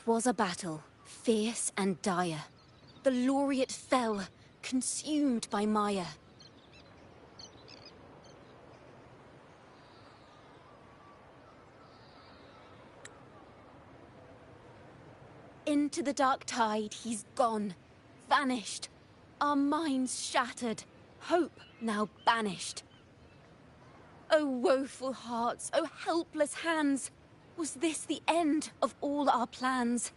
'Twas a battle, fierce and dire. The laureate fell, consumed by mire. Into the dark tide he's gone, vanished. Our minds shattered, hope now banished. O woeful hearts, O helpless hands! Was this the end of all our plans?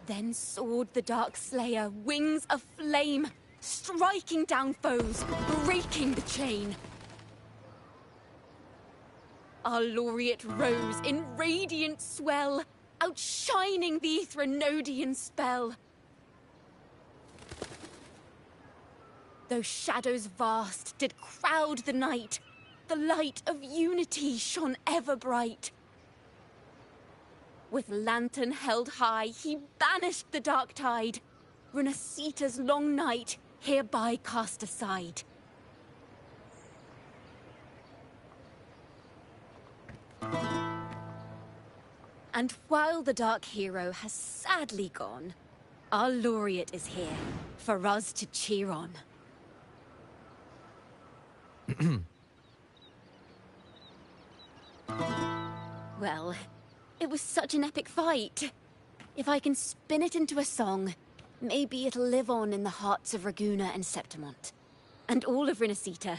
Then soared the Dark Slayer, wings aflame, striking down foes, breaking the chain. Our laureate rose in radiant swell, outshining the Threnodian spell. Though shadows vast did crowd the night, the light of unity shone ever bright. With lantern held high, he banished the dark tide, Renacita's long night hereby cast aside. And while the dark hero has sadly gone, our laureate is here for us to cheer on. Well, it was such an epic fight. If I can spin it into a song, maybe it'll live on in the hearts of Raguna and Septimont. And all of Renacita.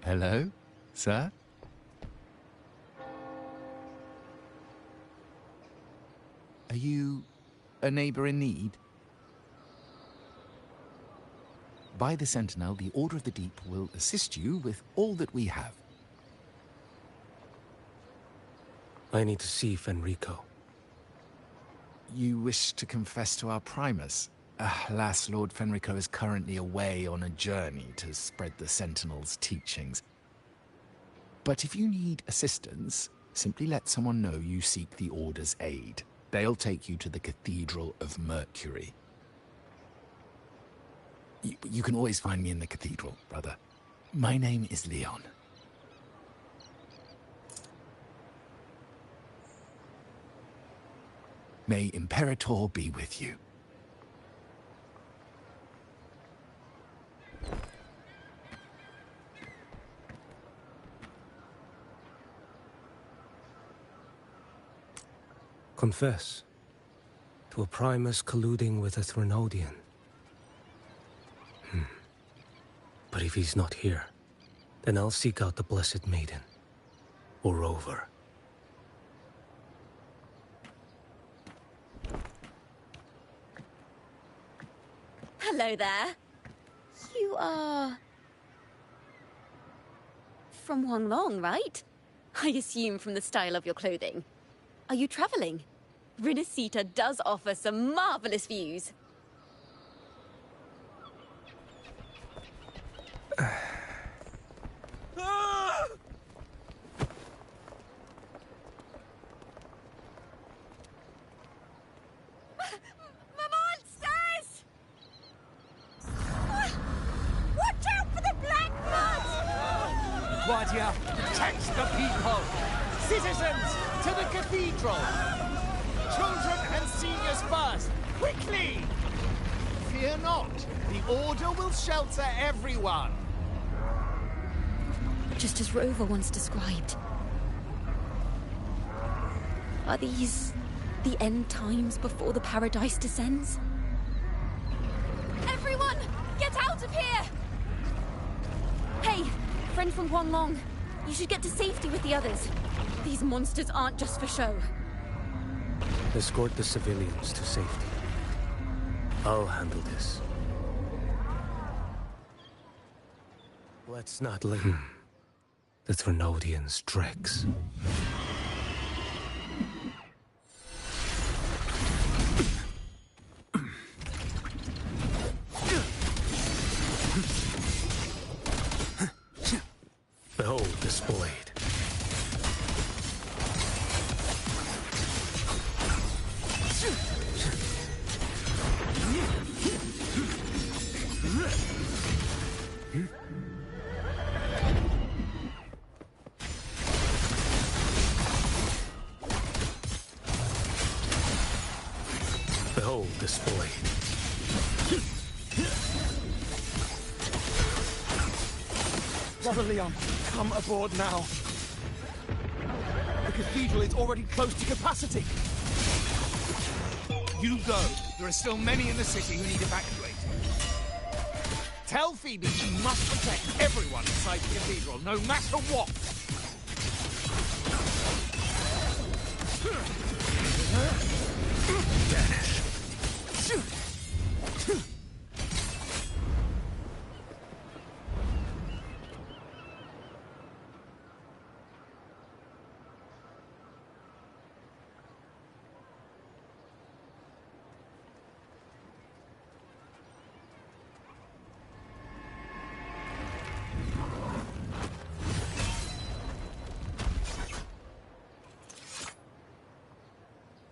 Hello, sir? Are you a neighbor in need? By the Sentinel, the Order of the Deep will assist you with all that we have. I need to see Fenrico. You wish to confess to our Primus? Alas, Lord Fenrico is currently away on a journey to spread the Sentinel's teachings. But if you need assistance, simply let someone know you seek the Order's aid. They'll take you to the Cathedral of Mercury. You can always find me in the Cathedral, brother. My name is Leon. May Imperator be with you. Confess to a Primus colluding with a Threnodian. But if he's not here, then I'll seek out the Blessed Maiden, or Rover. Hello there. You are... from Huanglong, right? I assume from the style of your clothing. Are you traveling? Renacita does offer some marvelous views. Guardia, protect the people! Citizens, to the cathedral! Children and seniors first, quickly! Fear not, the Order will shelter everyone! Just as Rover once described. Are these the end times before the paradise descends? Everyone, get out of here! Hey, friend from Huanglong, you should get to safety with the others. These monsters aren't just for show. Escort the civilians to safety. I'll handle this. Let's not let the Threnodians' dregs. Behold this blade. Behold this boy. Brother Leon, come aboard now. The cathedral is already close to capacity. You go. There are still many in the city who need evacuating. Tell Phoebe she must protect everyone inside the cathedral, no matter what. Danish.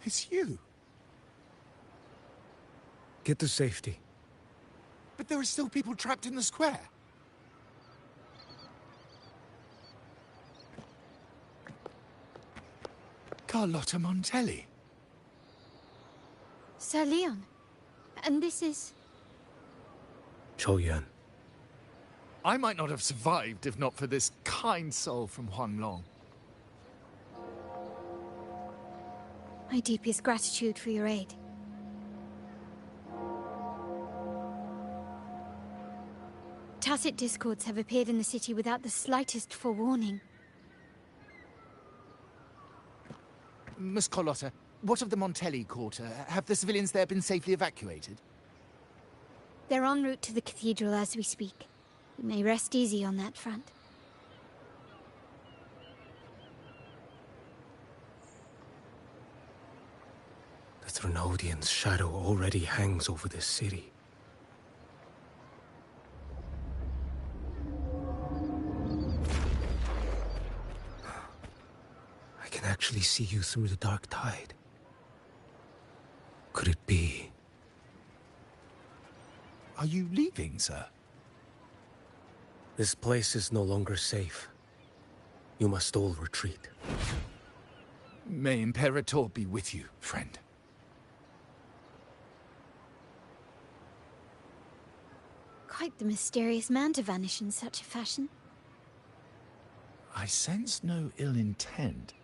It's you. Get to safety. But there are still people trapped in the square. Carlotta Montelli. Sir Leon. And this is... Choyan. I might not have survived if not for this kind soul from Huanglong. My deepest gratitude for your aid. Tacit discords have appeared in the city without the slightest forewarning. Miss Carlotta, what of the Montelli quarter? Have the civilians there been safely evacuated? They're en route to the cathedral as we speak. You may rest easy on that front. The Threnodian's shadow already hangs over this city. I can actually see you through the dark tide. Could it be? Are you leaving, sir? This place is no longer safe. You must all retreat. May Imperator be with you, friend. Quite the mysterious man to vanish in such a fashion. I sense no ill intent.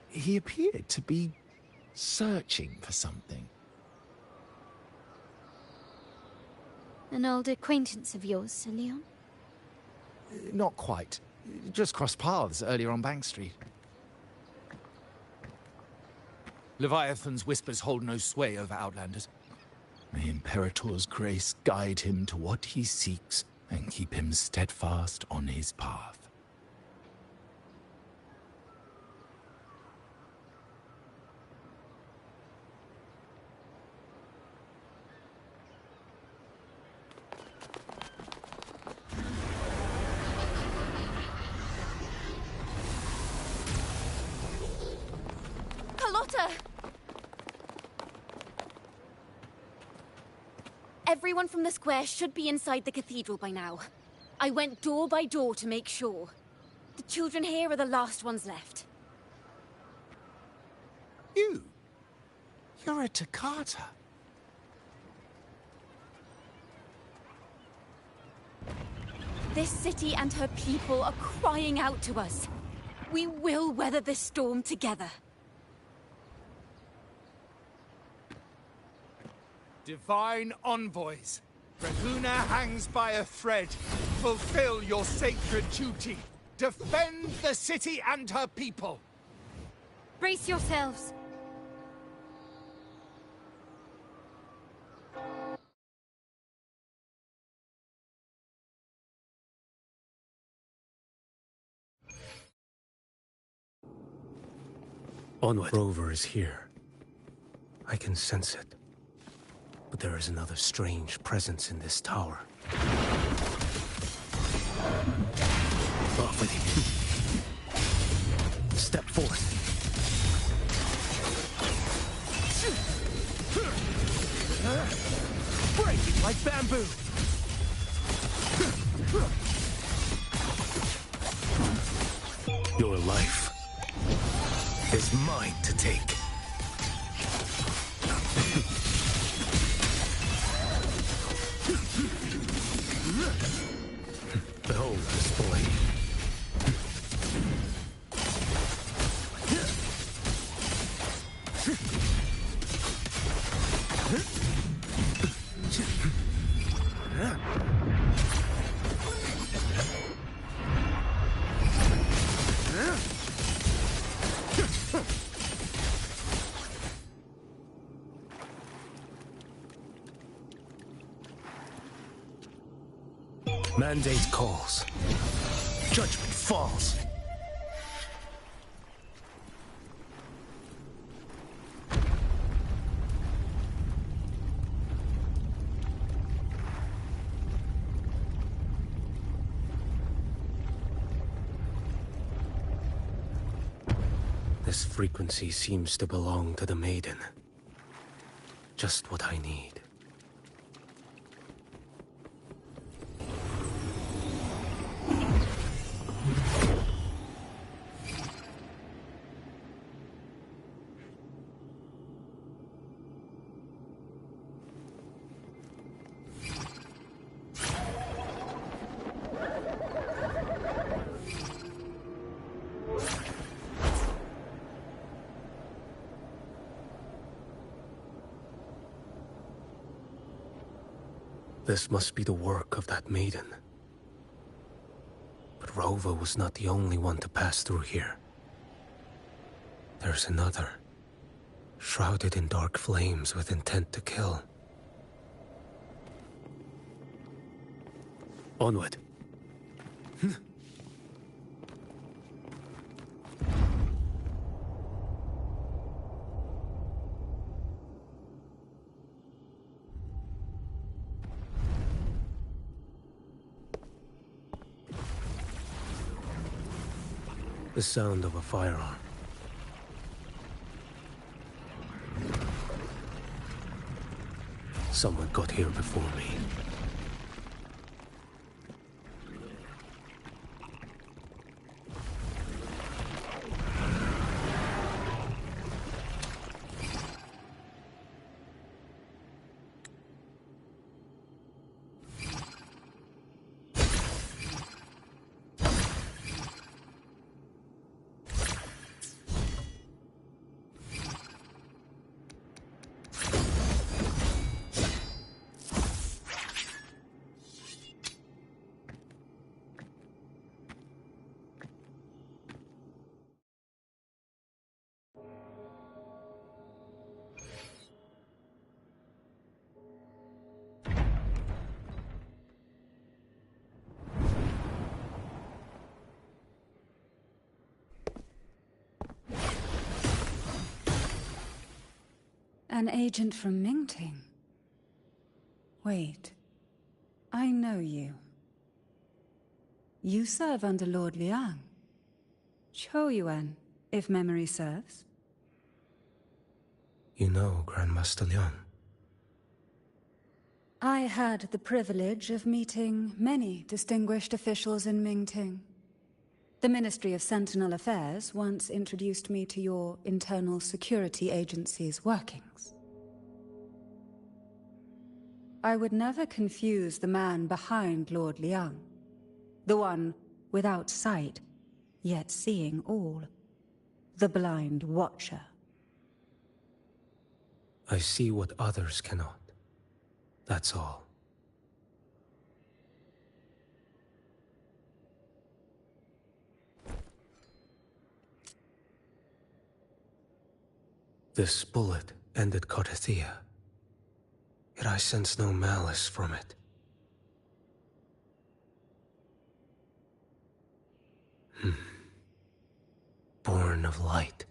He appeared to be searching for something. An old acquaintance of yours, Sir Leon? Not quite. Just crossed paths earlier on Bank Street. Leviathan's whispers hold no sway over Outlanders. May Imperator's grace guide him to what he seeks and keep him steadfast on his path. Carlotta! Everyone from the square should be inside the cathedral by now. I went door by door to make sure. The children here are the last ones left. You're a Toccata. This city and her people are crying out to us. We will weather this storm together. Divine envoys, Raguna hangs by a thread. Fulfill your sacred duty. Defend the city and her people. Brace yourselves. Onward. Rover is here. I can sense it. But there is another strange presence in this tower. Off with you. Step forth. Break it like bamboo. Your life is mine to take. Behold this blade. Mandate calls. Judgment falls. This frequency seems to belong to the Maiden. Just what I need. This must be the work of that maiden. But Rova was not the only one to pass through here. There's another, shrouded in dark flames with intent to kill. Onward. The sound of a firearm. Someone got here before me. An agent from Mingting? Wait. I know you. You serve under Lord Liang. Choyuan, if memory serves. You know Grandmaster Liang. I had the privilege of meeting many distinguished officials in Mingting. The Ministry of Sentinel Affairs once introduced me to your internal security agency's workings. I would never confuse the man behind Lord Liang. The one without sight, yet seeing all. The blind watcher. I see what others cannot. That's all. This bullet ended Carthia, yet I sense no malice from it. Born of light,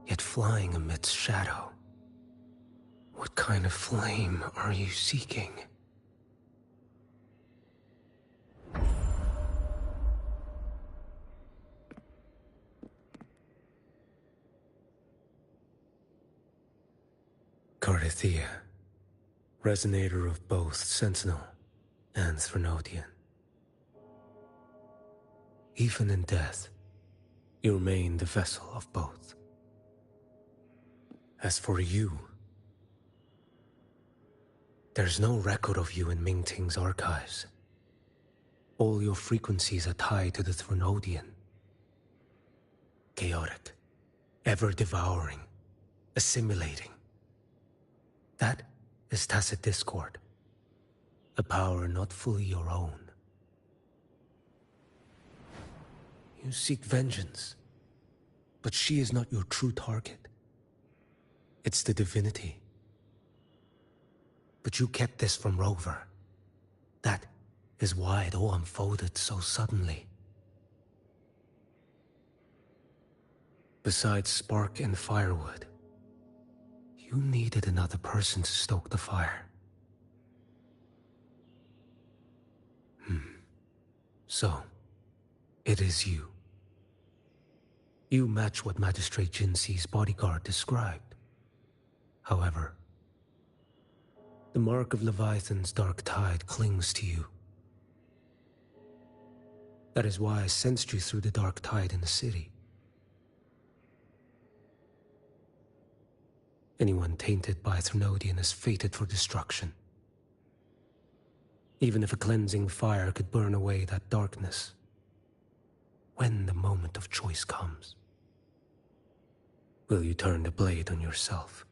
yet flying amidst shadow. What kind of flame are you seeking? Carthia, resonator of both Sentinel and Threnodian. Even in death, you remain the vessel of both. As for you, there's no record of you in Mingting's archives. All your frequencies are tied to the Threnodian. Chaotic, ever-devouring, assimilating. That is tacit discord, a power not fully your own. You seek vengeance, but she is not your true target. It's the divinity. But you kept this from Rover. That is why it all unfolded so suddenly. Besides spark and firewood, you needed another person to stoke the fire. So, it is you. You match what Magistrate Jinxi's bodyguard described. However, the mark of Leviathan's dark tide clings to you. That is why I sensed you through the dark tide in the city. Anyone tainted by Threnodian is fated for destruction. Even if a cleansing fire could burn away that darkness, when the moment of choice comes, will you turn the blade on yourself?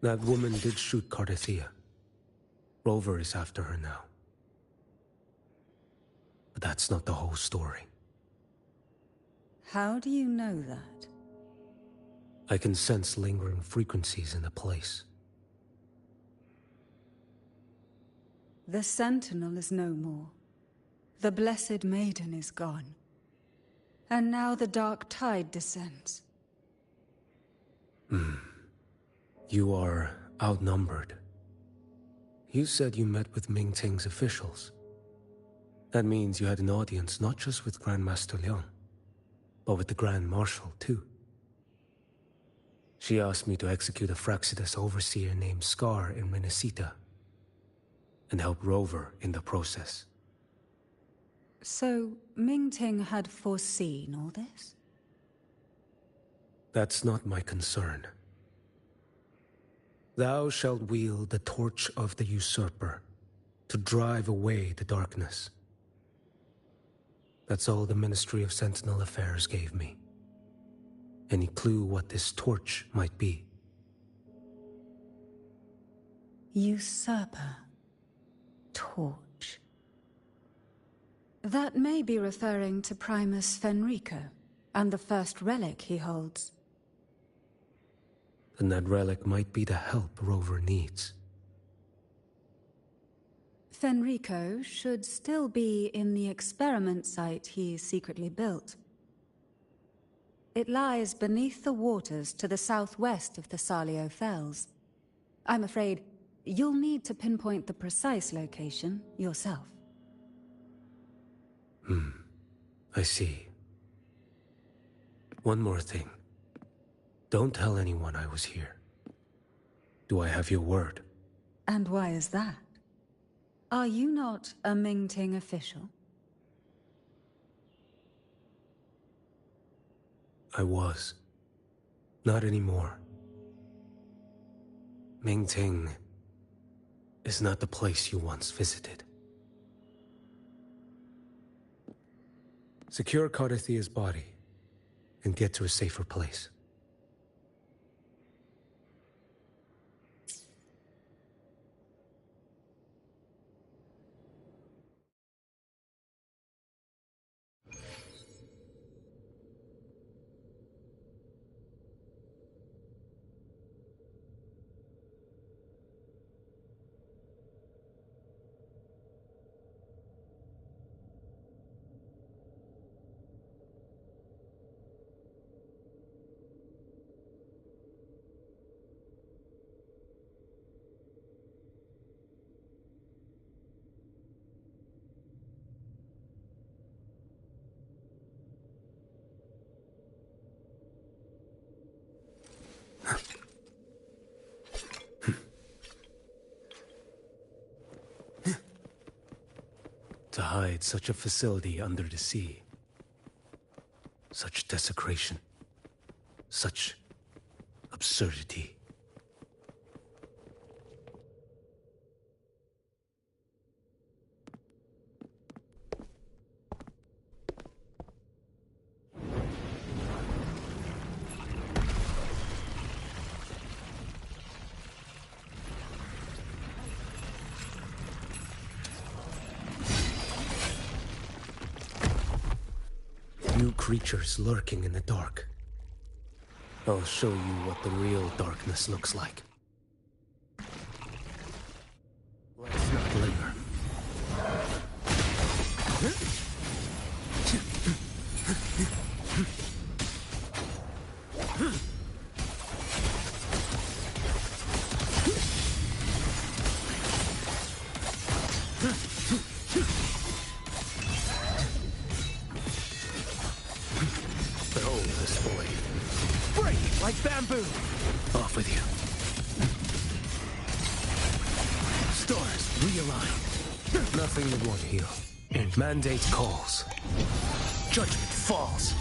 That woman did shoot Cardathia. Rover is after her now. But that's not the whole story. How do you know that? I can sense lingering frequencies in the place. The Sentinel is no more. The Blessed Maiden is gone. And now the dark tide descends. You are outnumbered. You said you met with Mingting's officials. That means you had an audience not just with Grandmaster Liang, but with the Grand Marshal too. She asked me to execute a Fraxidus overseer named Scar in Renacita, and help Rover in the process. So, Mingting had foreseen all this? That's not my concern. Thou shalt wield the torch of the usurper to drive away the darkness. That's all the Ministry of Sentinel Affairs gave me. Any clue what this torch might be? Usurper. Torch. That may be referring to Primus Fenrico, and the first relic he holds. Then that relic might be the help Rover needs. Fenrico should still be in the experiment site he secretly built. It lies beneath the waters to the southwest of Thessalio Fells. I'm afraid you'll need to pinpoint the precise location yourself. I see. One more thing. Don't tell anyone I was here. Do I have your word? And why is that? Are you not a Mingting official? I was. Not anymore. Mingting is not the place you once visited. Secure Cardathia's body and get to a safer place. hide such a facility under the sea. Such desecration. Such absurdity. New creatures lurking in the dark. I'll show you what the real darkness looks like. Let's not linger. Behold this void. Break like bamboo! Off with you. Stars, realign. Nothing that won't heal. Mandate calls. Judgment falls.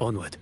Onward.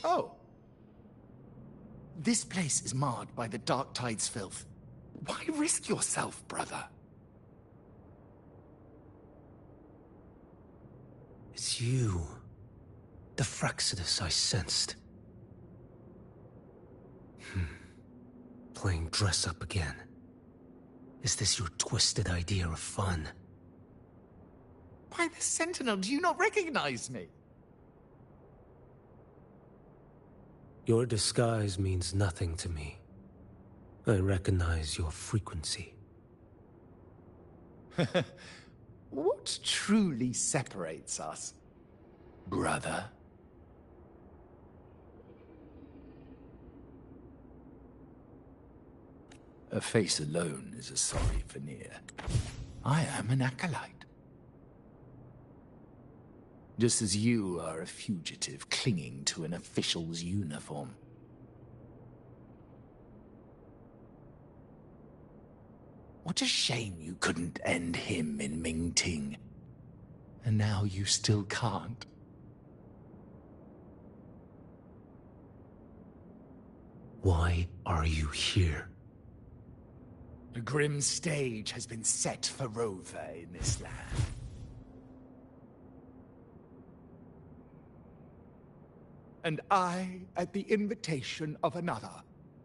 Oh. This place is marred by the Dark Tide's filth. Why risk yourself, brother? It's you. The Frexidus I sensed. Playing dress-up again. Is this your twisted idea of fun? By the Sentinel, do you not recognize me? Your disguise means nothing to me. I recognize your frequency. What truly separates us, brother? A face alone is a sorry veneer. I am an acolyte. Just as you are a fugitive clinging to an official's uniform. What a shame you couldn't end him in Mingting. And now you still can't. Why are you here? A grim stage has been set for Rover in this land. And I, at the invitation of another,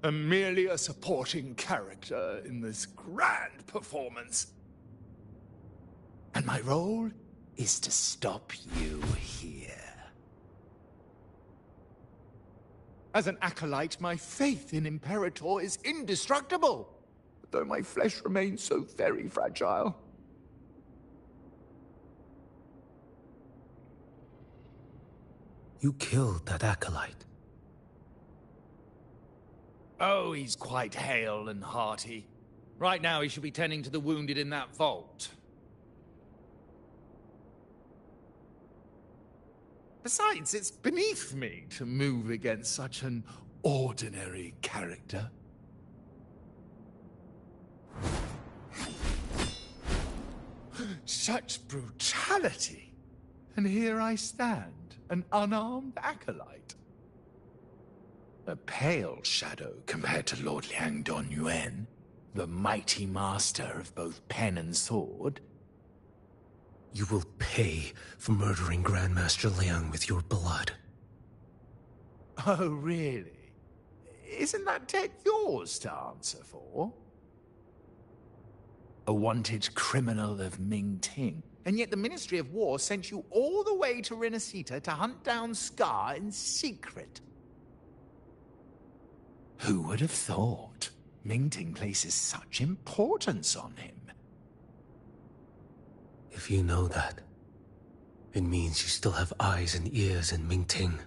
am merely a supporting character in this grand performance. And my role is to stop you here. As an acolyte, my faith in Imperator is indestructible, though my flesh remains so very fragile. You killed that acolyte. Oh, he's quite hale and hearty. Right now he should be tending to the wounded in that vault. Besides, it's beneath me to move against such an ordinary character. Such brutality! And here I stand, an unarmed acolyte. A pale shadow compared to Lord Liang Don Yuan, the mighty master of both pen and sword. You will pay for murdering Grandmaster Liang with your blood. Oh, really? Isn't that tech yours to answer for? A wanted criminal of Ming-Ting. And yet the Ministry of War sent you all the way to Renacita to hunt down Scar in secret. Who would have thought? Ming-Ting places such importance on him. If you know that, it means you still have eyes and ears in Ming-Ting.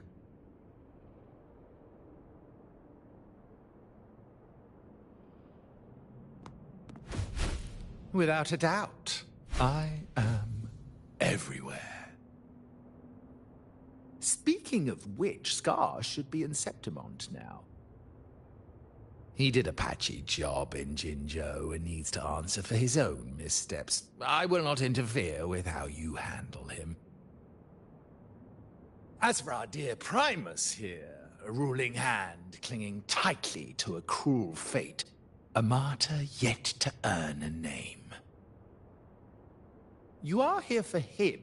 Without a doubt, I am everywhere. Speaking of which, Scar should be in Septimont now. He did a patchy job in Jinzhou and needs to answer for his own missteps. I will not interfere with how you handle him. As for our dear Primus here, a ruling hand clinging tightly to a cruel fate, a martyr yet to earn a name. You are here for him,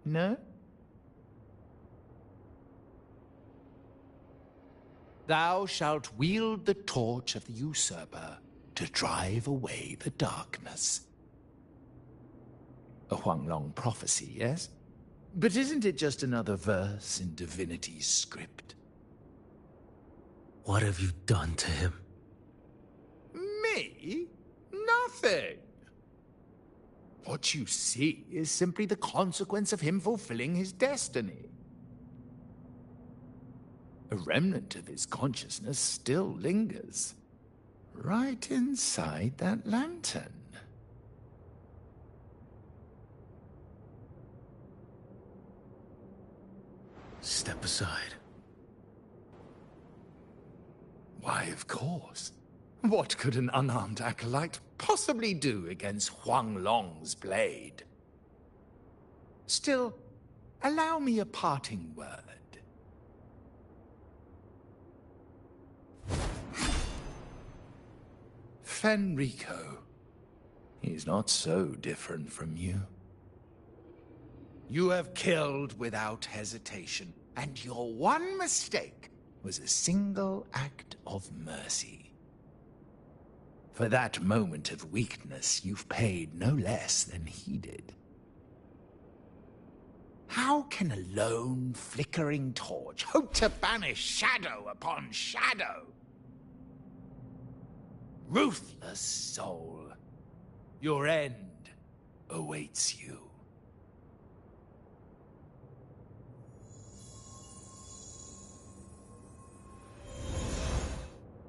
no? Thou shalt wield the torch of the usurper to drive away the darkness. A Huanglong prophecy, yes? But isn't it just another verse in divinity's script? What have you done to him? Me? Nothing. What you see is simply the consequence of him fulfilling his destiny. A remnant of his consciousness still lingers, right inside that lantern. Step aside. Why, of course. What could an unarmed acolyte possibly do against Huanglong's blade? Still, allow me a parting word. Fenrico. He's not so different from you. You have killed without hesitation, and your one mistake was a single act of mercy. For that moment of weakness, you've paid no less than he did. How can a lone, flickering torch hope to banish shadow upon shadow? Ruthless soul, your end awaits you.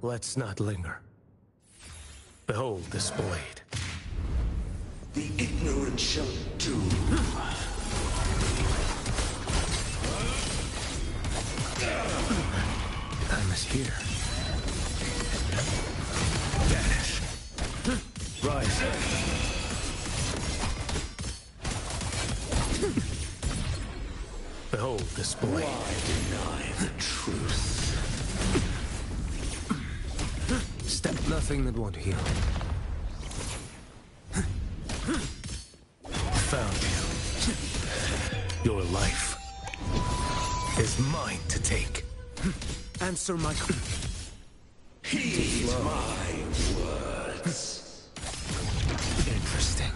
Let's not linger. Behold this blade. The ignorant shall do. Time is here. Vanish. Rise. Behold this blade. Why deny the truth? Step nothing that won't heal. Found you. Your life is mine to take. Answer my call. Heed my words. Interesting.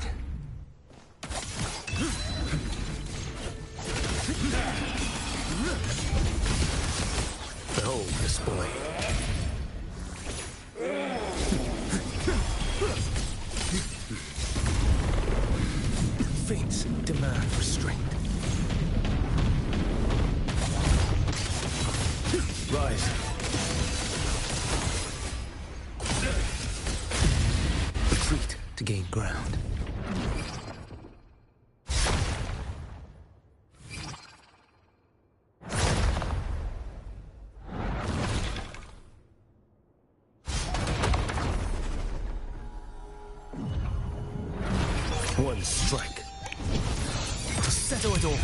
Behold this blade. Fates demand restraint. Rise. Retreat to gain ground. One strike to settle it all.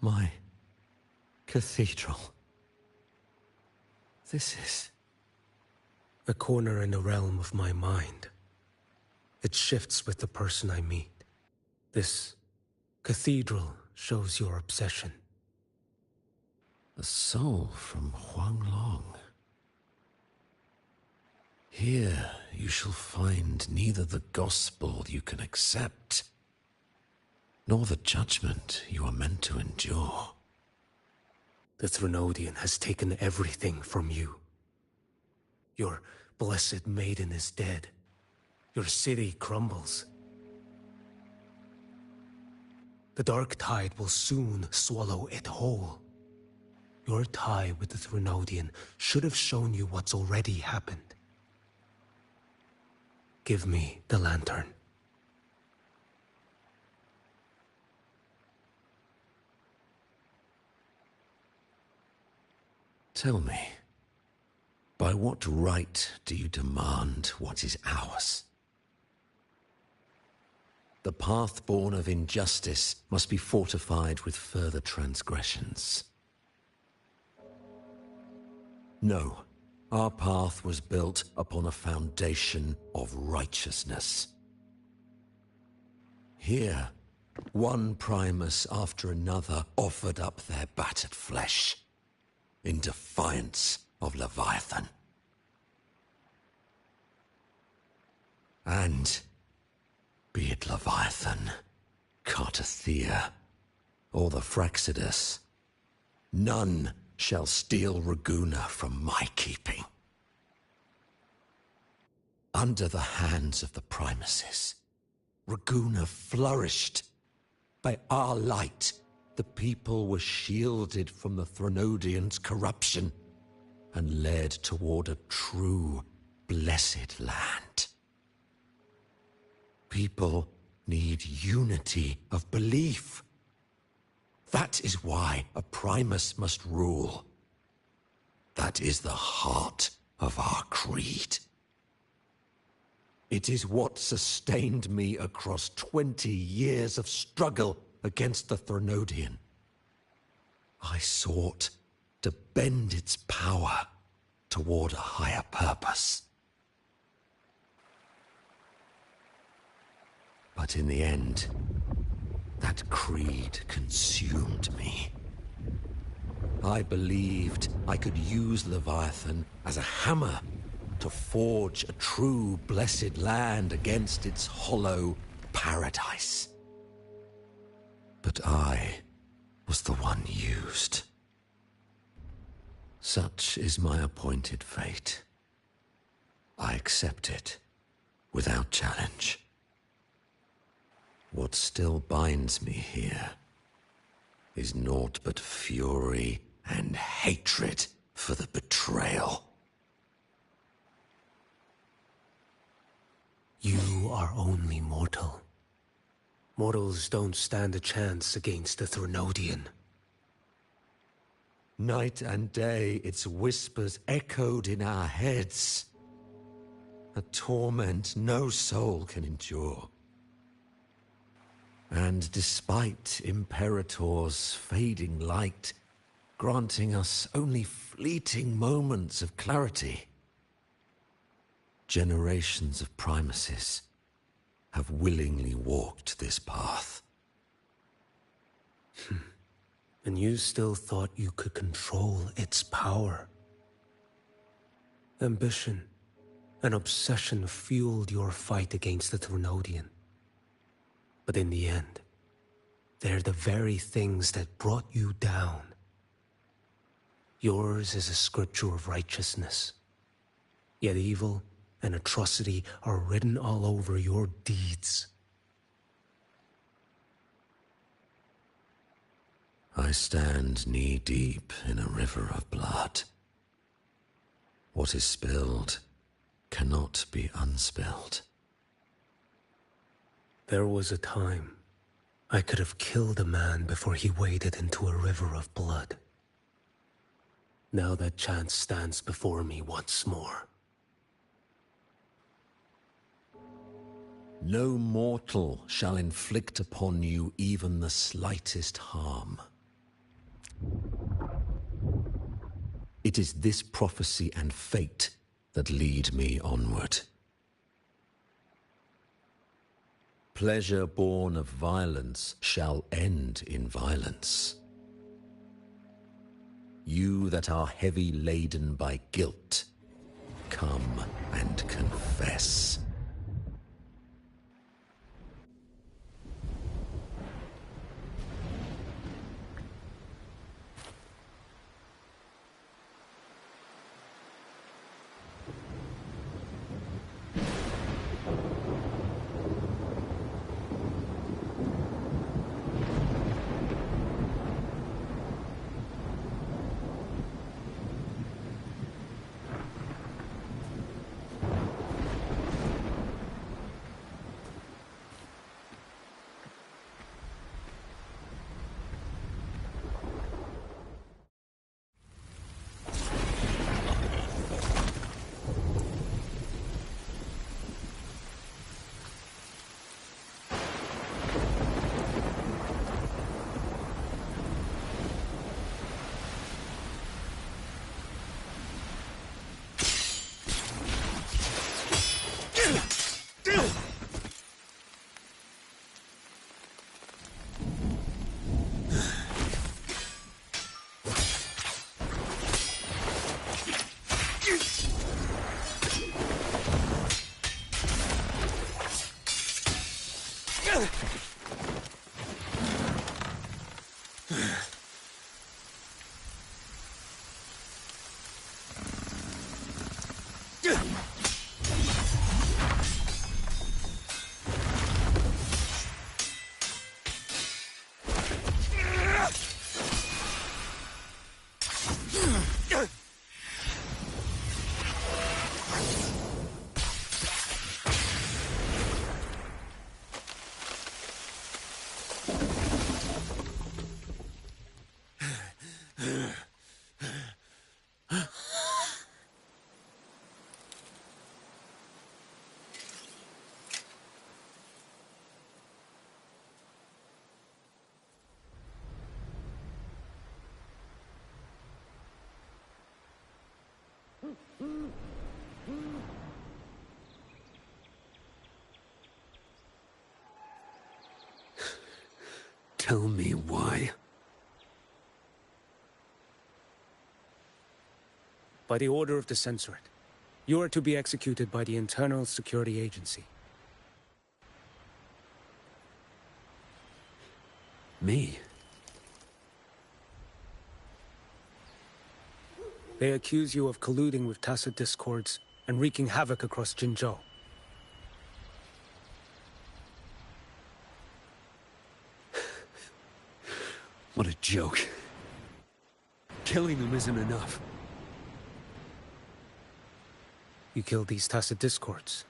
My cathedral. This is... a corner in the realm of my mind. It shifts with the person I meet. This cathedral shows your obsession. A soul from Huanglong. Here you shall find neither the gospel you can accept, nor the judgment you are meant to endure. The Threnodian has taken everything from you. Your blessed maiden is dead. Your city crumbles. The dark tide will soon swallow it whole. Your tie with the Threnodian should have shown you what's already happened. Give me the lantern. Tell me, by what right do you demand what is ours? The path born of injustice must be fortified with further transgressions. No, our path was built upon a foundation of righteousness. Here, one Primus after another offered up their battered flesh in defiance of Leviathan. And be it Leviathan, Cartathea, or the Fraxidus, none shall steal Raguna from my keeping. Under the hands of the Primuses, Raguna flourished. By our light, the people were shielded from the Threnodians' corruption and led toward a true, blessed land. People need unity of belief. That is why a Primus must rule. That is the heart of our creed. It is what sustained me across 20 years of struggle against the Threnodian. I sought to bend its power toward a higher purpose. But in the end, that creed consumed me. I believed I could use Leviathan as a hammer to forge a true blessed land against its hollow paradise. But I was the one used. Such is my appointed fate. I accept it without challenge. What still binds me here is naught but fury and hatred for the betrayal. You are only mortal. Mortals don't stand a chance against the Threnodian. Night and day, its whispers echoed in our heads. A torment no soul can endure. And despite Imperator's fading light, granting us only fleeting moments of clarity, generations of Primuses have willingly walked this path. And you still thought you could control its power. Ambition and obsession fueled your fight against the Threnodian. But in the end, they're the very things that brought you down. Yours is a scripture of righteousness, yet evil and atrocity are written all over your deeds. I stand knee-deep in a river of blood. What is spilled cannot be unspilled. There was a time I could have killed a man before he waded into a river of blood. Now that chance stands before me once more. No mortal shall inflict upon you even the slightest harm. It is this prophecy and fate that lead me onward. Pleasure born of violence shall end in violence. You that are heavy laden by guilt, come and confess. Tell me why. By the order of the Censorate, you are to be executed by the Internal Security Agency. Me? They accuse you of colluding with tacit discords and wreaking havoc across Jinzhou. What a joke. Killing them isn't enough. You killed these tacit discords.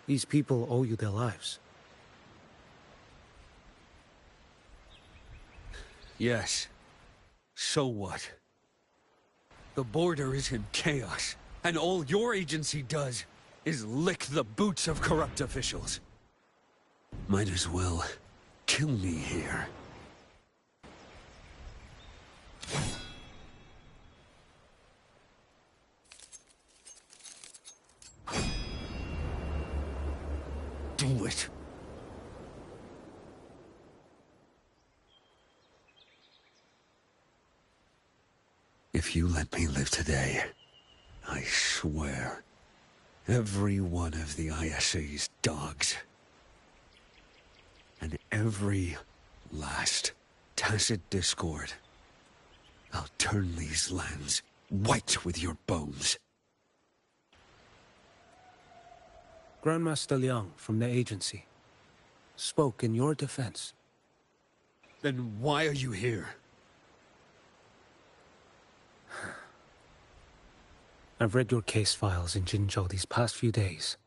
These people owe you their lives. Yes. So what? The border is in chaos, and all your agency does is lick the boots of corrupt officials. Might as well kill me here. Do it. If you let me live today, I swear, every one of the ISA's dogs, and every last tacit discord, I'll turn these lands white with your bones. Grandmaster Liang from the agency spoke in your defense. Then why are you here? I've read your case files in Jinzhou these past few days.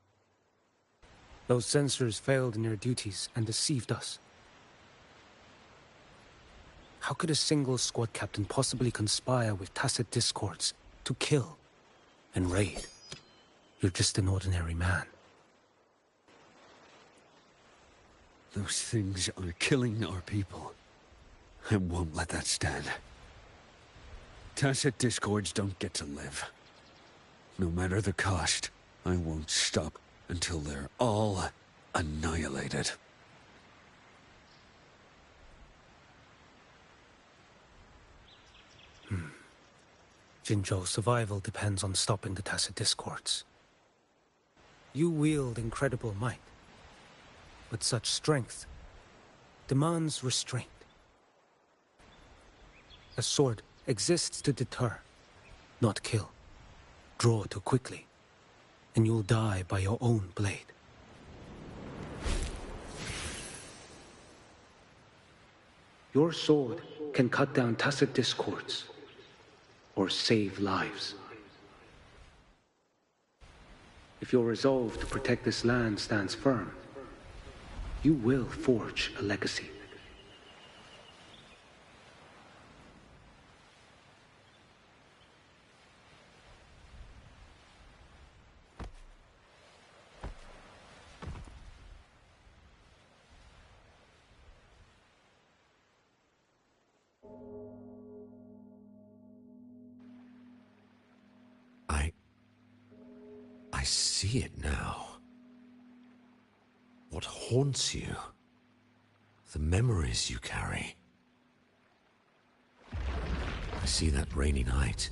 Those censors failed in their duties and deceived us. How could a single squad captain possibly conspire with tacit discords to kill and raid? You're just an ordinary man. Those things are killing our people. I won't let that stand. Tacit discords don't get to live. No matter the cost, I won't stop until they're all annihilated. Jinzhou's survival depends on stopping the Tacit Discords. You wield incredible might, but such strength demands restraint. A sword exists to deter, not kill. Draw too quickly, and you'll die by your own blade. Your sword can cut down Tacit Discords, or save lives. If your resolve to protect this land stands firm, you will forge a legacy. I see it now. What haunts you? The memories you carry. I see that rainy night,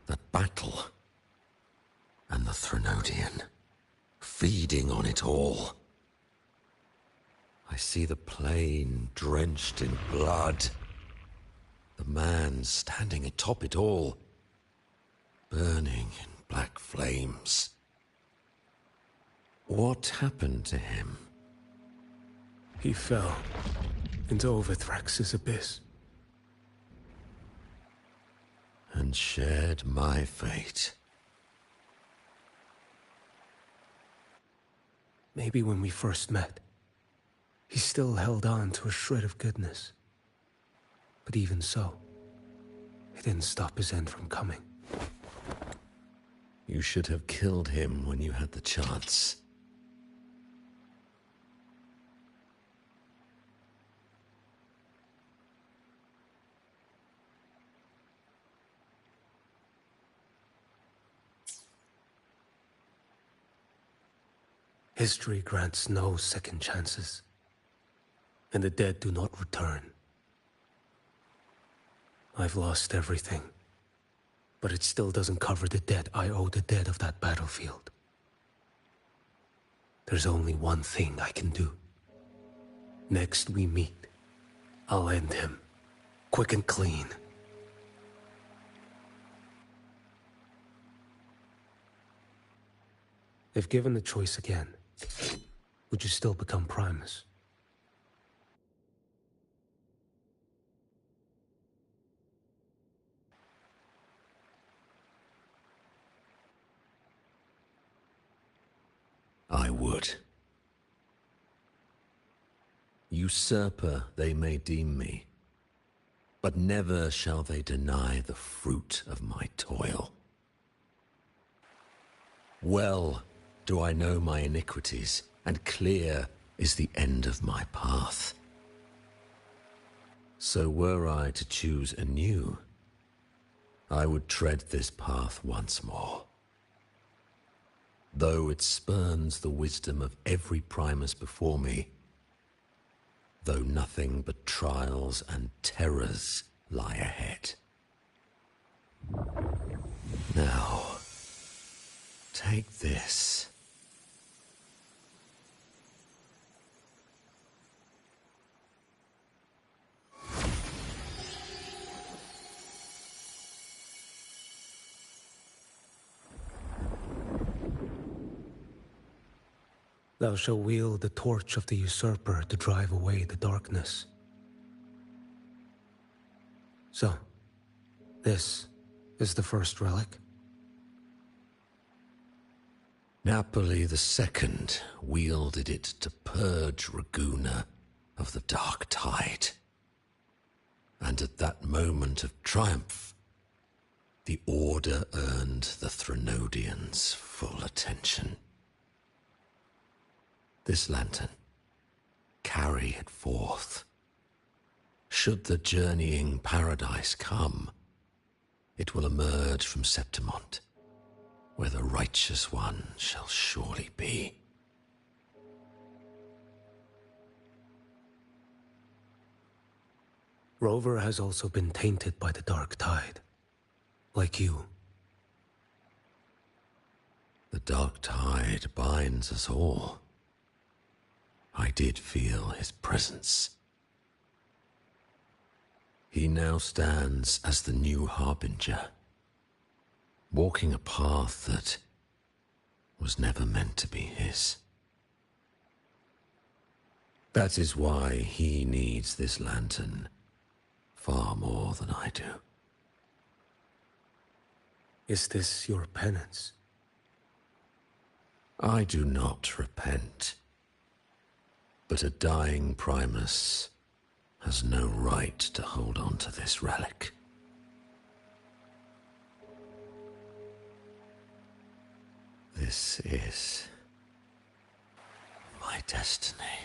that battle, and the Threnodian, feeding on it all. I see the plain drenched in blood, the man standing atop it all, burning in black flames. What happened to him? He fell into Overthrax's abyss. And shared my fate. Maybe when we first met, he still held on to a shred of goodness. But even so, it didn't stop his end from coming. You should have killed him when you had the chance. History grants no second chances, and the dead do not return. I've lost everything, but it still doesn't cover the debt I owe the dead of that battlefield. There's only one thing I can do. Next we meet, I'll end him, quick and clean. If given the choice again, would you still become Primus? I would. Usurper they may deem me, but never shall they deny the fruit of my toil. Well do I know my iniquities, and clear is the end of my path. So were I to choose anew, I would tread this path once more. Though it spurns the wisdom of every Primus before me, though nothing but trials and terrors lie ahead. Now, take this. Thou shalt wield the torch of the usurper to drive away the darkness. So, this is the first relic? Napoli II wielded it to purge Raguna of the dark tide. And at that moment of triumph, the Order earned the Threnodians' full attention. This lantern, carry it forth. Should the journeying paradise come, it will emerge from Septimont, where the Righteous One shall surely be. Rover has also been tainted by the Dark Tide, like you. The Dark Tide binds us all. I did feel his presence. He now stands as the new Harbinger, walking a path that was never meant to be his. That is why he needs this lantern far more than I do. Is this your penance? I do not repent, but a dying Primus has no right to hold on to this relic. This is my destiny.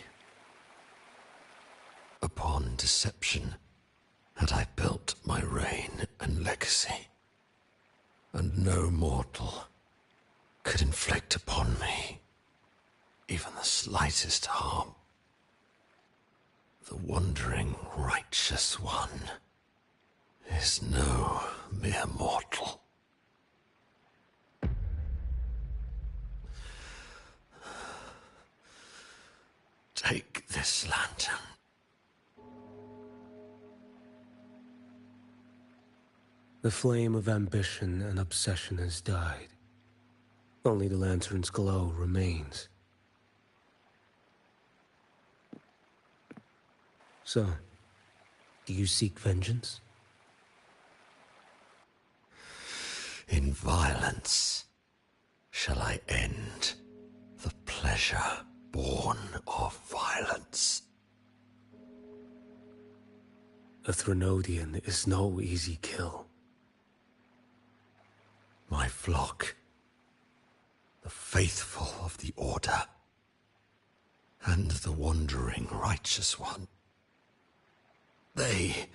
Upon deception had I built my reign and legacy, and no mortal could inflict upon me even the slightest harm. The wandering Righteous One is no mere mortal. Take this lantern. The flame of ambition and obsession has died. Only the lantern's glow remains. So, do you seek vengeance? In violence shall I end the pleasure born of violence. A Threnodian is no easy kill. My flock, the faithful of the Order, and the wandering Righteous One, they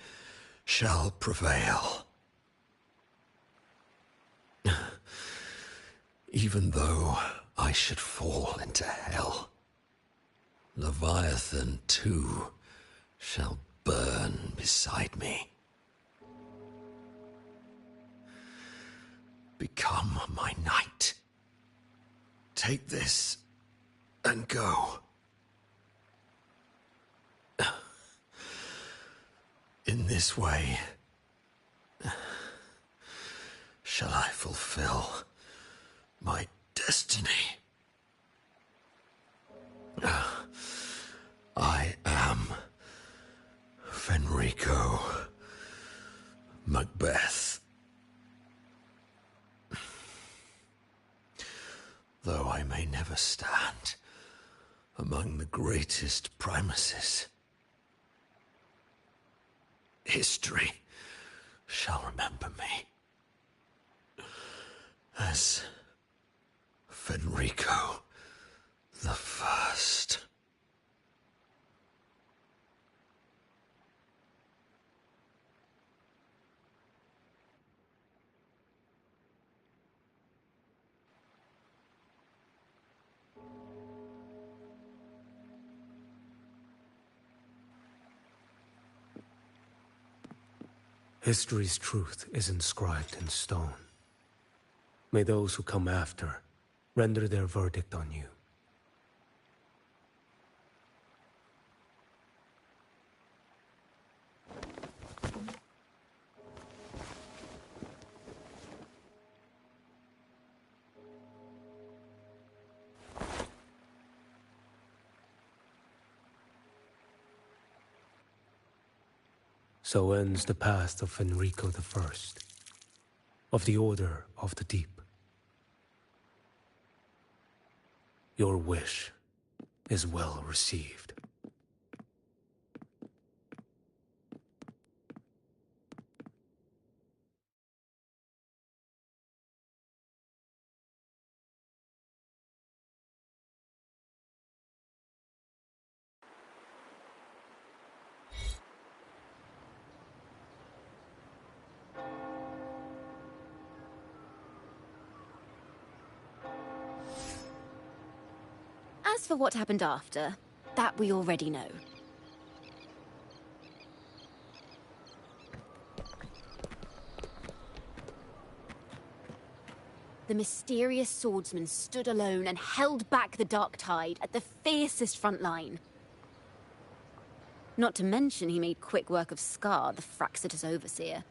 shall prevail. Even though I should fall into hell, Leviathan too shall burn beside me. Become my knight. Take this and go. In this way, shall I fulfill my destiny. I am Fenrico Macbeth. Though I may never stand among the greatest Primuses, history shall remember me as Fenrico the First. History's truth is inscribed in stone. May those who come after render their verdict on you. So ends the path of Fenrico the First, of the Order of the Deep. Your wish is well received. As for what happened after, that we already know. The mysterious swordsman stood alone and held back the Dark Tide at the fiercest front line. Not to mention he made quick work of Scar, the Fraxitous overseer.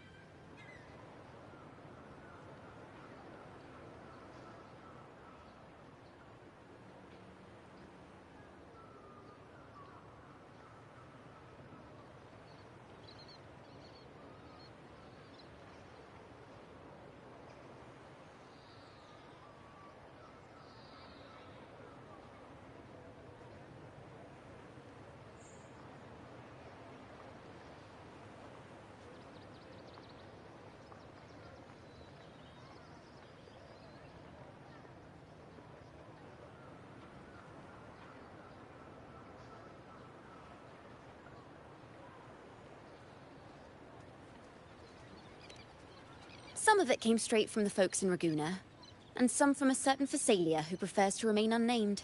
Some of it came straight from the folks in Raguna, and some from a certain Phasalia who prefers to remain unnamed.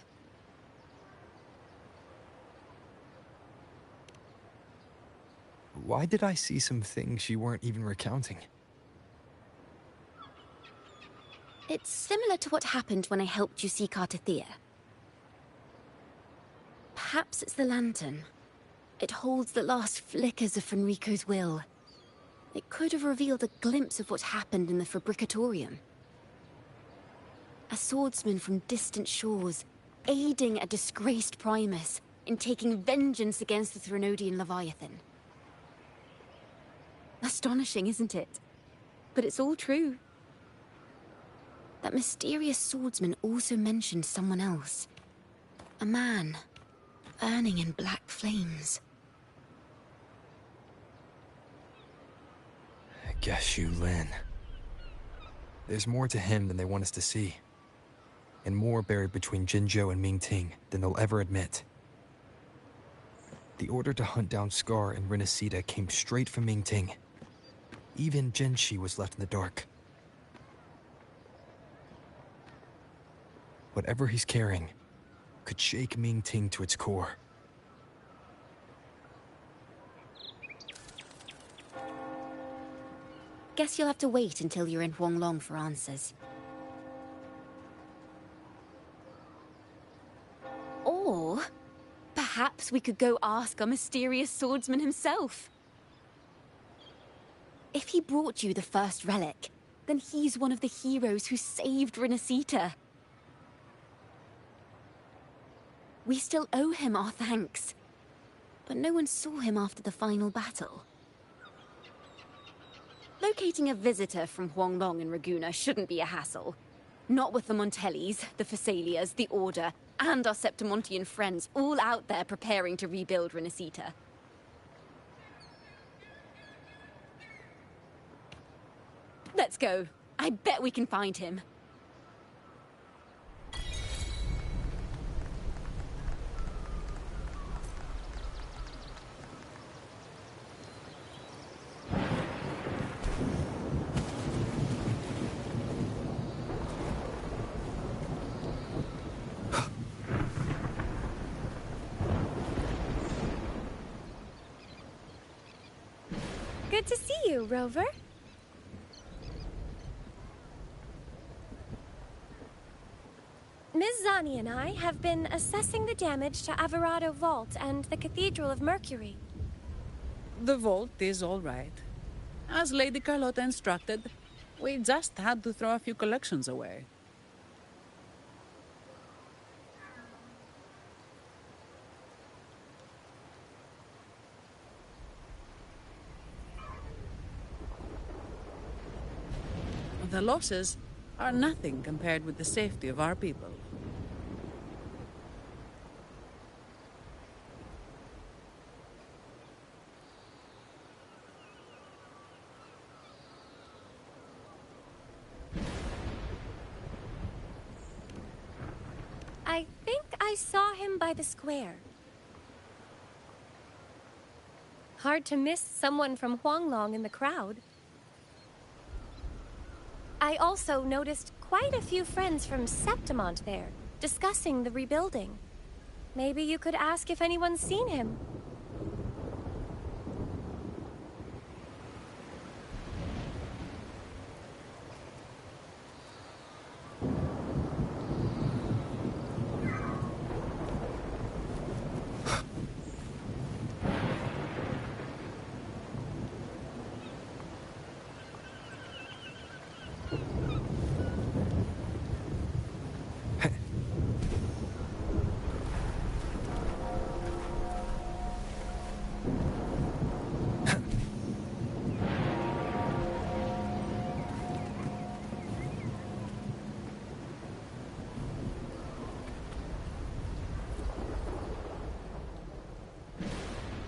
Why did I see some things you weren't even recounting? It's similar to what happened when I helped you seek Artathea. Perhaps it's the lantern. It holds the last flickers of Fenrico's will. It could have revealed a glimpse of what happened in the Fabricatorium. A swordsman from distant shores, aiding a disgraced Primus in taking vengeance against the Threnodian Leviathan. Astonishing, isn't it? But it's all true. That mysterious swordsman also mentioned someone else. A man, burning in black flames. I guess you, Lin. There's more to him than they want us to see. And more buried between Jinzhou and Mingting than they'll ever admit. The order to hunt down Scar and Renacita came straight from Mingting. Even Jinshi was left in the dark. Whatever he's carrying could shake Mingting to its core. Guess you'll have to wait until you're in Huanglong for answers. Or perhaps we could go ask our mysterious swordsman himself. If he brought you the first relic, then he's one of the heroes who saved Renacita. We still owe him our thanks, but no one saw him after the final battle. Locating a visitor from Huanglong and Raguna shouldn't be a hassle. Not with the Montellis, the Phasalias, the Order, and our Septimontian friends all out there preparing to rebuild Renacita. Let's go. I bet we can find him. Good to see you, Rover. Ms. Zani and I have been assessing the damage to Averado Vault and the Cathedral of Mercury. The vault is all right. As Lady Carlotta instructed, we just had to throw a few collections away. The losses are nothing compared with the safety of our people. I think I saw him by the square. Hard to miss someone from Huanglong in the crowd. I also noticed quite a few friends from Septimont there, discussing the rebuilding. Maybe you could ask if anyone's seen him.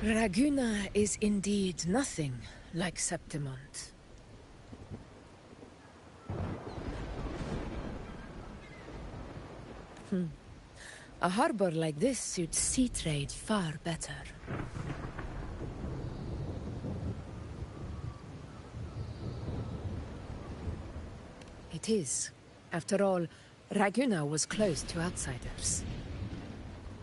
Raguna is indeed nothing like Septimont. A harbor like this suits sea trade far better. It is. After all, Raguna was closed to outsiders.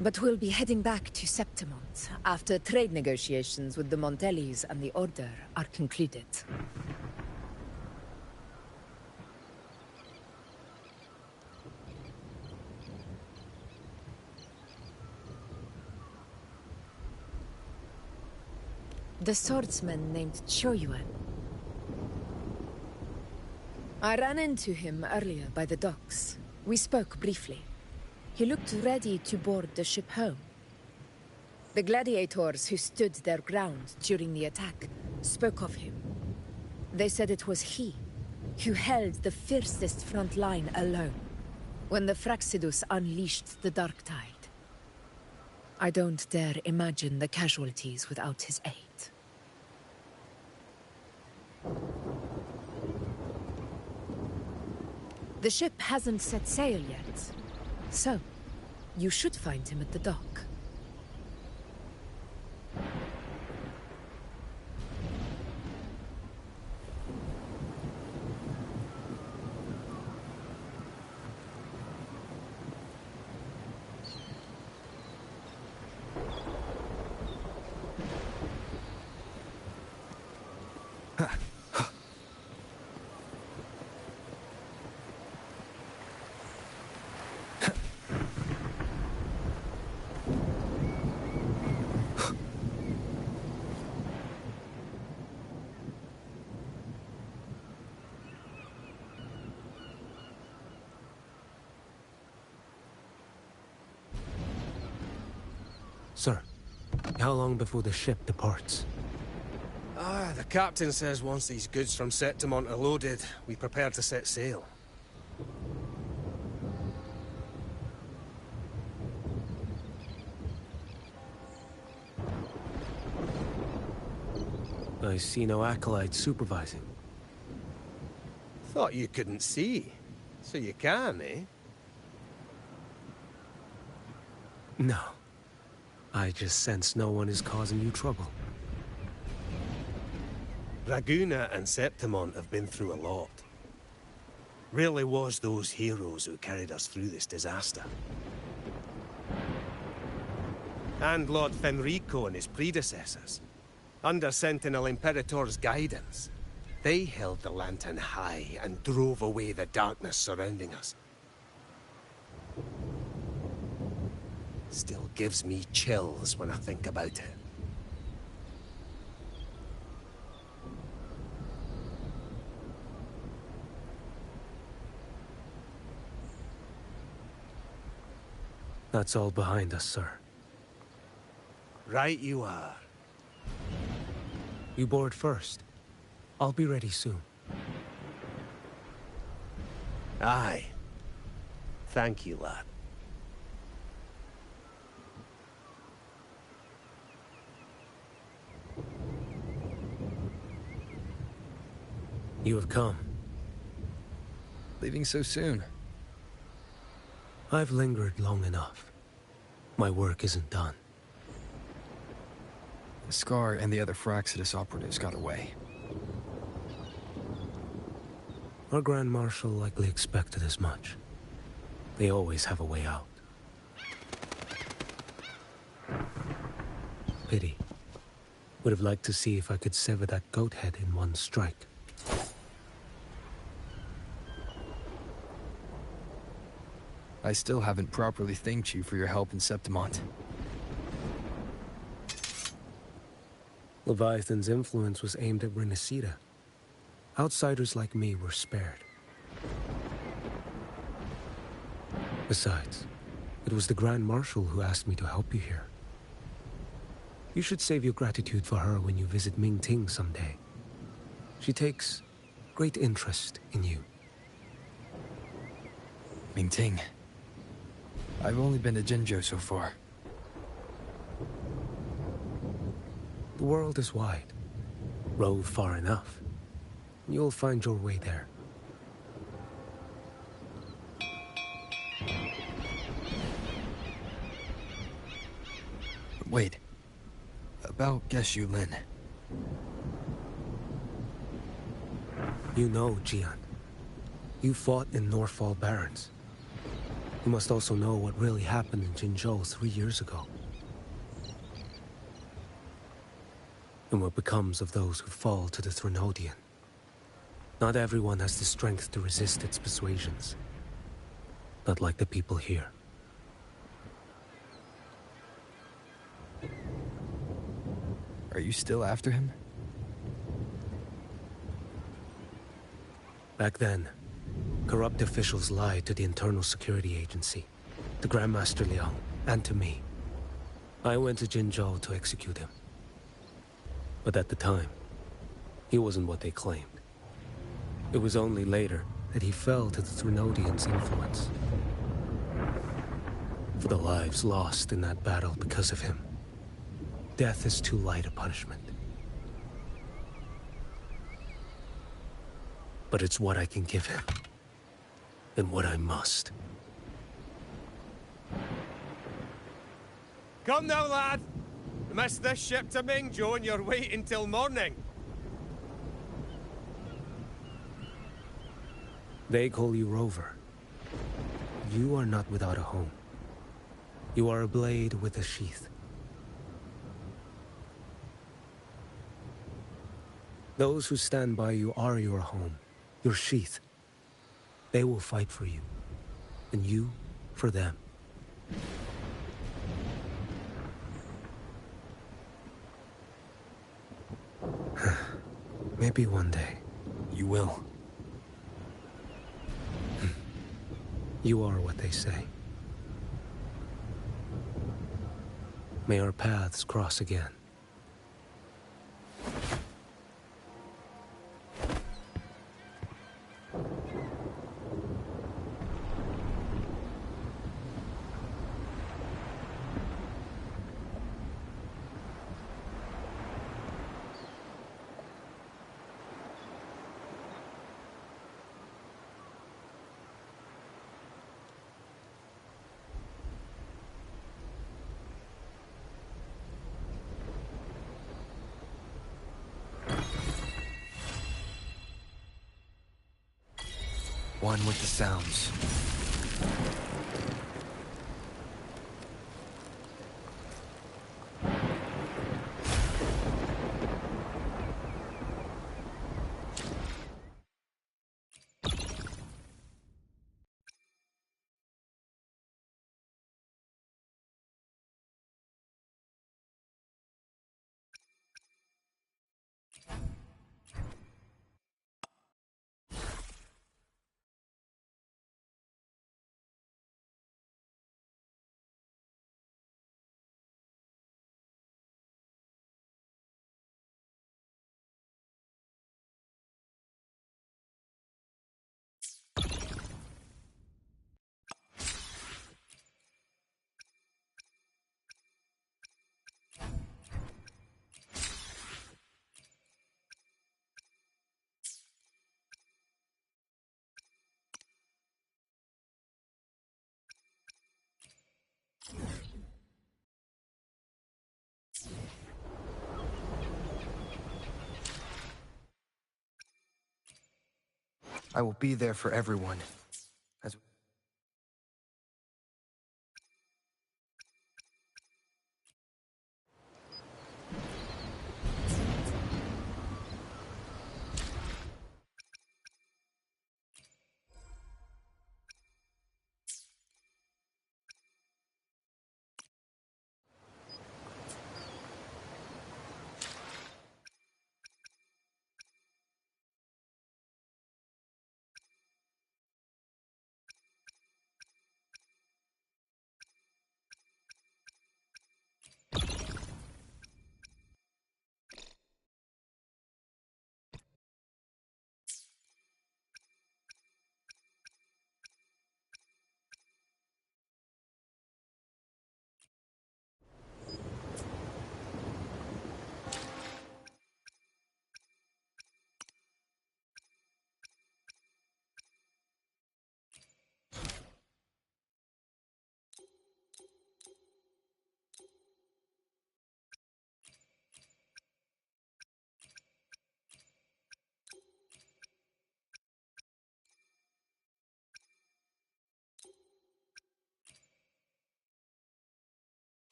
But we'll be heading back to Septimont after trade negotiations with the Montellis and the Order are concluded. The swordsman named Choyuan. I ran into him earlier by the docks. We spoke briefly. He looked ready to board the ship home. The gladiators who stood their ground during the attack spoke of him. They said it was he who held the fiercest front line alone when the Fraxidus unleashed the Dark Tide. I don't dare imagine the casualties without his aid. The ship hasn't set sail yet. So, you should find him at the dock. Sir, how long before the ship departs? The captain says once these goods from Septimont are loaded, we prepare to set sail. I see no acolyte supervising. Thought you couldn't see. So you can, eh? No. I just sense no one is causing you trouble. Raguna and Septimont have been through a lot. Really was those heroes who carried us through this disaster. And Lord Fenrico and his predecessors. Under Sentinel Imperator's guidance, they held the lantern high and drove away the darkness surrounding us. Still gives me chills when I think about it. That's all behind us, sir. Right you are. You board first. I'll be ready soon. Aye. Thank you, lad. You have come. Leaving so soon? I've lingered long enough. My work isn't done. The Scar and the other Fraxidus operatives got away. Our Grand Marshal likely expected as much. They always have a way out. pity. Would have liked to see if I could sever that goat head in one strike. I still haven't properly thanked you for your help in Septimont. Leviathan's influence was aimed at Renacida. Outsiders like me were spared. Besides, it was the Grand Marshal who asked me to help you here. You should save your gratitude for her when you visit Mingting someday. She takes great interest in you. Mingting. I've only been to Jinzhou so far. The world is wide. Rove far enough. You'll find your way there. Wait. About Geshu Lin. You know, Jian. You fought in Norfall Barrens. You must also know what really happened in Jinzhou 3 years ago. And what becomes of those who fall to the Threnodian. Not everyone has the strength to resist its persuasions. Not like the people here. Are you still after him? Back then, corrupt officials lied to the Internal Security Agency, to Grandmaster Liang, and to me. I went to Jinzhou to execute him. But at the time, he wasn't what they claimed. It was only later that he fell to the Threnodians' influence. For the lives lost in that battle because of him, death is too light a punishment. But it's what I can give him, and what I must. Come now, lad! Miss this ship to Mingzhou and you're waiting till morning. They call you Rover. You are not without a home. You are a blade with a sheath. Those who stand by you are your home, your sheath. They will fight for you, and you for them. Maybe one day. You will. You are what they say. May our paths cross again. One with the sounds. I will be there for everyone.